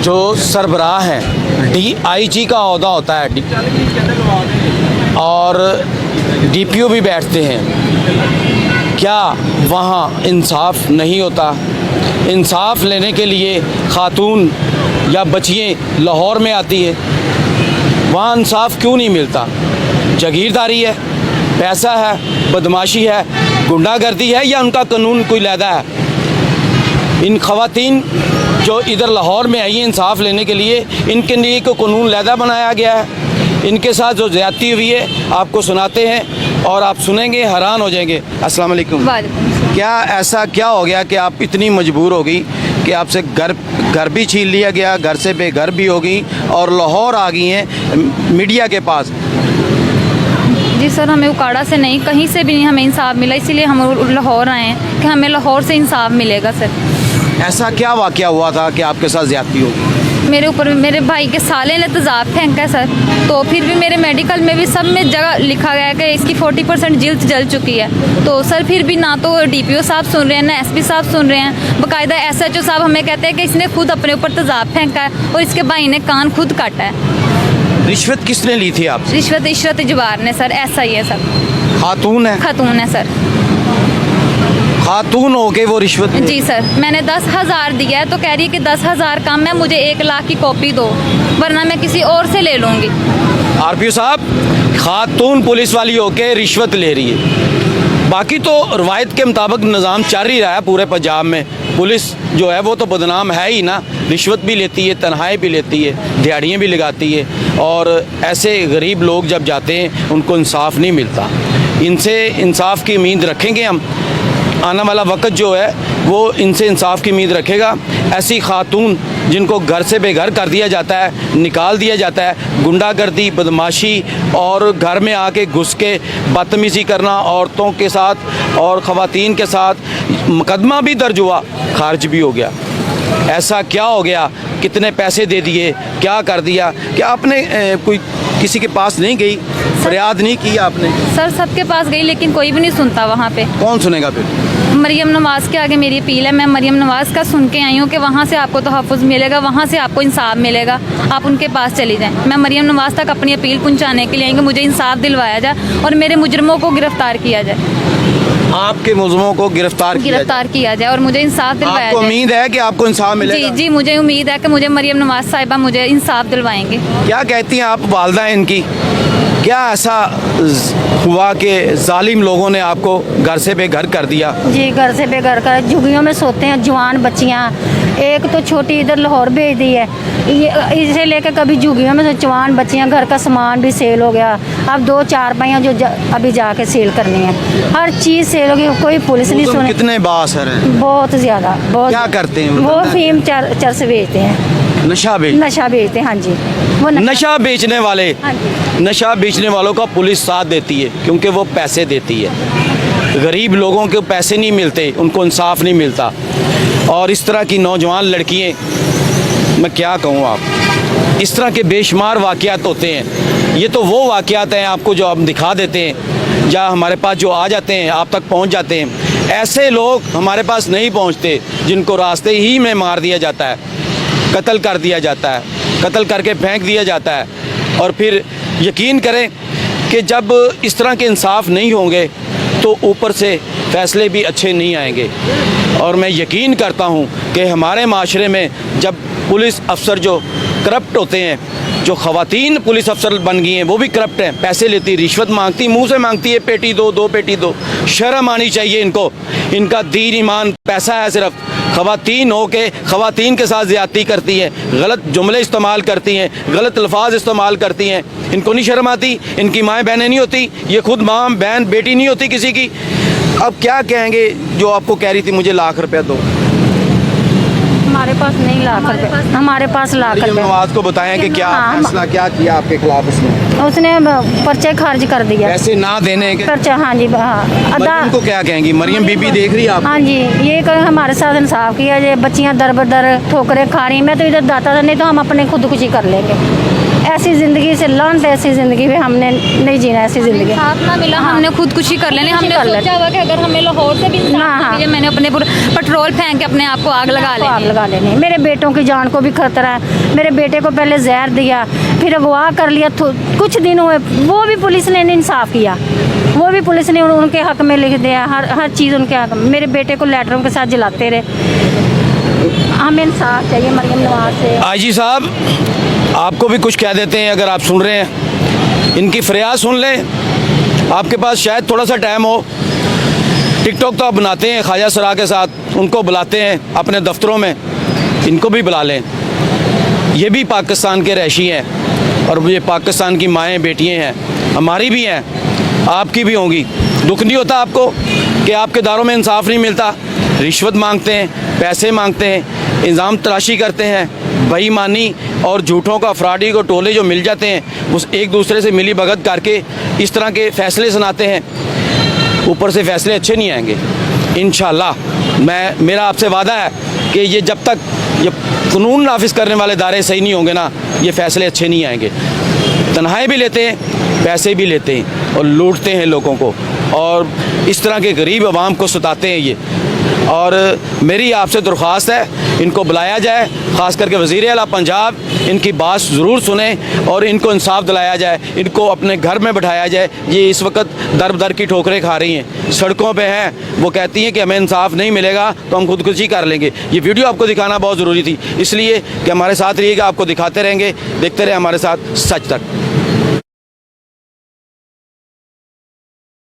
जो सरबराह हैं, DIG का ओहदा होता है और DPO भी बैठते हैं, क्या वहाँ इंसाफ नहीं होता? इंसाफ लेने के लिए खातून या बच्चियाँ लाहौर में आती है, वहाँ इंसाफ क्यों नहीं मिलता? जागीरदारी है, पैसा है, बदमाशी है, गुंडागर्दी है, या उनका कानून कोई लैदा है? इन ख़वातीन जो इधर लाहौर में आई हैं इंसाफ लेने के लिए, इनके लिए को कानून लैदा बनाया गया है। इनके साथ जो ज़्यादती हुई है आपको सुनाते हैं और आप सुनेंगे, हैरान हो जाएंगे। अस्सलाम वालेकुम। क्या ऐसा क्या हो गया कि आप इतनी मजबूर हो गई कि आपसे घर भी छीन लिया गया, घर से बेघर भी हो गई और लाहौर आ गई हैं मीडिया के पास? जी सर, हमें उकाड़ा से नहीं, कहीं से भी नहीं हमें इंसाफ मिला, इसीलिए हम लाहौर आए हैं कि हमें लाहौर से इंसाफ मिलेगा। सर ऐसा क्या वाक़या हुआ था कि आपके साथ ज़्यादती होगी? मेरे ऊपर मेरे भाई के साले ने तेज़ाब फेंका है सर, तो फिर भी मेरे मेडिकल में भी सब में जगह लिखा गया है कि इसकी 40% जिल्द जल चुकी है। तो सर फिर भी ना तो DPO साहब सुन रहे हैं, ना SP साहब सुन रहे हैं, बाकायदा SHO साहब हमें कहते हैं कि इसने खुद अपने ऊपर तेज़ाब फेंका है और इसके भाई ने कान खुद काटा है। रिश्वत किसने ली थी आपसे? रिश्वत इशरत जवार ने सर, ऐसा ही है सर। खातून है? खातून है सर। खातून हो के वो रिश्वत? जी सर, मैंने 10,000 दिया है तो कह रही है कि 10,000 कम है, मुझे 1 लाख की कॉपी दो वरना मैं किसी और से ले लूँगी। RPO साहब, खातून पुलिस वाली होके रिश्वत ले रही है। बाकी तो रवायत के मुताबिक निज़ाम चल ही रहा है पूरे पंजाब में। पुलिस जो है वो तो बदनाम है ही ना, रिश्वत भी लेती है, तनख्वाहें भी लेती है, दिहाड़ियाँ भी लगाती है, और ऐसे गरीब लोग जब जाते हैं उनको इंसाफ नहीं मिलता। इनसे इंसाफ की उम्मीद रखेंगे हम। आने वाला वक्त जो है वो इनसे इंसाफ की उम्मीद रखेगा। ऐसी खातून जिनको घर से बेघर कर दिया जाता है, निकाल दिया जाता है, गुंडागर्दी, बदमाशी और घर में आके घुस के बदतमीज़ी करना औरतों के साथ और ख़वातीन के साथ, मुकदमा भी दर्ज हुआ, खारिज भी हो गया। ऐसा क्या हो गया? कितने पैसे दे दिए? क्या कर दिया? क्या आपने कोई किसी के पास नहीं गई, फरियाद नहीं की आपने? सर सबके पास गई लेकिन कोई भी नहीं सुनता वहाँ पे। कौन सुनेगा फिर? मरियम नवाज़ के आगे मेरी अपील है, मैं मरियम नवाज़ का सुन के आई हूँ कि वहाँ से आपको तहफ़्फ़ुज़ मिलेगा, वहाँ से आपको इंसाफ मिलेगा, आप उनके पास चली जाएँ। मैं मरियम नवाज़ तक अपनी अपील पहुँचाने के लिए आई कि मुझे इंसाफ दिलवाया जाए और मेरे मुजरमों को गिरफ़्तार किया जाए। आपके मुजरमों को गिरफ्तार किया जाए और मुझे इंसाफ दिलवाया जाए। आपको उम्मीद है कि आपको इंसाफ मिलेगा? जी, मुझे उम्मीद है कि मुझे मरियम नवाज़ साहिबा मुझे इंसाफ दिलवाएंगे। क्या कहती हैं आप वालदा इनकी? क्या ऐसा हुआ कि जालिम लोगों ने आपको घर से बेघर कर दिया? जी, घर से बेघर कर, झुग्गियों में सोते हैं जवान बच्चियाँ। एक तो छोटी इधर लाहौर भेज दी है, ये इसे लेके कभी झुग्गियों में जवान बच्चियाँ, घर का सामान भी सेल हो गया। अब 2 चारपाइयाँ जो अभी जाके सेल करनी है, हर चीज़ सेल हो गई, कोई पुलिस नहीं सुने। कितने बासर हैं? बहुत ज़्यादा। बहुत क्या करते हैं वो? फीम चरस बेचते हैं, नशा बेचते हैं। हाँ जी, वो नशा बेचने वाले, हाँ जी, नशा बेचने वालों का पुलिस साथ देती है क्योंकि वो पैसे देती है। गरीब लोगों को पैसे नहीं मिलते, उनको इंसाफ नहीं मिलता। और इस तरह की नौजवान लड़कियाँ, मैं क्या कहूँ आप, इस तरह के बेशुमार वाक़यात होते हैं। ये तो वो वाक़यात हैं आपको जो हम दिखा देते हैं, जहाँ हमारे पास जो आ जाते हैं, आप तक पहुँच जाते हैं। ऐसे लोग हमारे पास नहीं पहुँचते जिनको रास्ते ही में मार दिया जाता है, कत्ल कर दिया जाता है, कत्ल करके फेंक दिया जाता है। और फिर यकीन करें कि जब इस तरह के इंसाफ नहीं होंगे तो ऊपर से फ़ैसले भी अच्छे नहीं आएंगे। और मैं यकीन करता हूं कि हमारे माशरे में जब पुलिस अफसर जो करप्ट होते हैं, जो ख़वातीन पुलिस अफसर बन गई हैं वो भी करप्ट हैं, पैसे लेती, रिश्वत मांगती, मुंह से मांगती है, पेटी दो, 2 पेटी दो। शर्म आनी चाहिए इनको। इनका दीन ईमान पैसा है सिर्फ। ख़वातीन हो के ख़वातीन के साथ ज़्यादती करती हैं, गलत जुमले इस्तेमाल करती हैं, गलत अल्फाज इस्तेमाल करती हैं। इनको नहीं शर्म आती? इनकी माएँ बहनें नहीं होती? ये खुद माँ बहन बेटी नहीं होती किसी की? अब क्या कहेंगे जो आपको कह रही थी मुझे लाख रुपया दो? हमारे पास नहीं लाख रुपए, हमारे पास लाख रुपए। नवाज़ को बताएं कि क्या फैसला क्या किया आपके खिलाफ उसने पर्चे खारिज कर दिया, पैसे ना देने के पर्चा। हाँ जी, मरियम को क्या कहेंगी? मरियम बीबी देख रही है आप? हाँ जी, ये कहें हमारे साथ इंसाफ किया जाए। बच्चियाँ दर बदर ठोकरें खा रही। मैं तो इधर दाता था, नहीं तो हम अपने खुदकुशी कर लेंगे। ऐसी ज़िंदगी से लानत, ऐसी ज़िंदगी में हमने नहीं जीना, ऐसी ज़िंदगी। इंसाफ ना मिला, हाँ। हमने खुदकुशी कर लेनी। हमने कर लेनी। सोचा हुआ कि अगर हमें लाहौर से भी इंसाफ हाँ, ना हाँ। मिले, मैंने अपने पूरे पेट्रोल फेंक के अपने आप को आग लगा को आग लेनी। लगा लेनी। मेरे बेटों की जान को भी खतरा है। मेरे बेटे को पहले जहर दिया, फिर अगवा कर लिया। कुछ दिन हुए, वो भी पुलिस ने इंसाफ किया, वो भी पुलिस ने उनके हक में लिख दिया, हर चीज़ उनके हक में। मेरे बेटे को लेटरों के साथ जलाते रहे। हमें इंसाफ चाहिए मरियम नवाज से। आईजी साहब, आपको भी कुछ कह देते हैं, अगर आप सुन रहे हैं इनकी फरियाद सुन लें। आपके पास शायद थोड़ा सा टाइम हो। टिकटॉक तो आप बनाते हैं ख्वाजा सरा के साथ, उनको बुलाते हैं अपने दफ्तरों में, इनको भी बुला लें। ये भी पाकिस्तान के रहशी हैं और ये पाकिस्तान की माएँ बेटियाँ हैं, हमारी भी हैं, आपकी भी होंगी। दुख नहीं होता आपको कि आपके दारों में इंसाफ नहीं मिलता? रिश्वत मांगते हैं, पैसे मांगते हैं, इल्ज़ाम तराशी करते हैं, बेईमानी और झूठों का फ्रॉडी को टोले जो मिल जाते हैं, उस एक दूसरे से मिली भगत करके इस तरह के फ़ैसले सुनाते हैं। ऊपर से फ़ैसले अच्छे नहीं आएंगे इंशाल्लाह। मेरा आपसे वादा है कि ये जब तक ये कानून नाफिज करने वाले दायरे सही नहीं होंगे ना, ये फ़ैसले अच्छे नहीं आएंगे। तनख्वाहें भी लेते हैं, पैसे भी लेते हैं और लूटते हैं लोगों को, और इस तरह के गरीब आवाम को सताते हैं ये। और मेरी आपसे दरख्वास्त है, इनको बुलाया जाए, ख़ास करके वज़ीर आला पंजाब इनकी बात ज़रूर सुने और इनको इंसाफ दिलाया जाए, इनको अपने घर में बैठाया जाए। ये इस वक्त दर दर की ठोकरें खा रही हैं, सड़कों पे हैं, वो कहती हैं कि हमें इंसाफ नहीं मिलेगा तो हम खुदकुशी कर लेंगे। ये वीडियो आपको दिखाना बहुत ज़रूरी थी, इसलिए कि हमारे साथ रहिएगा, आपको दिखाते रहेंगे, देखते रहे हमारे साथ सच तक।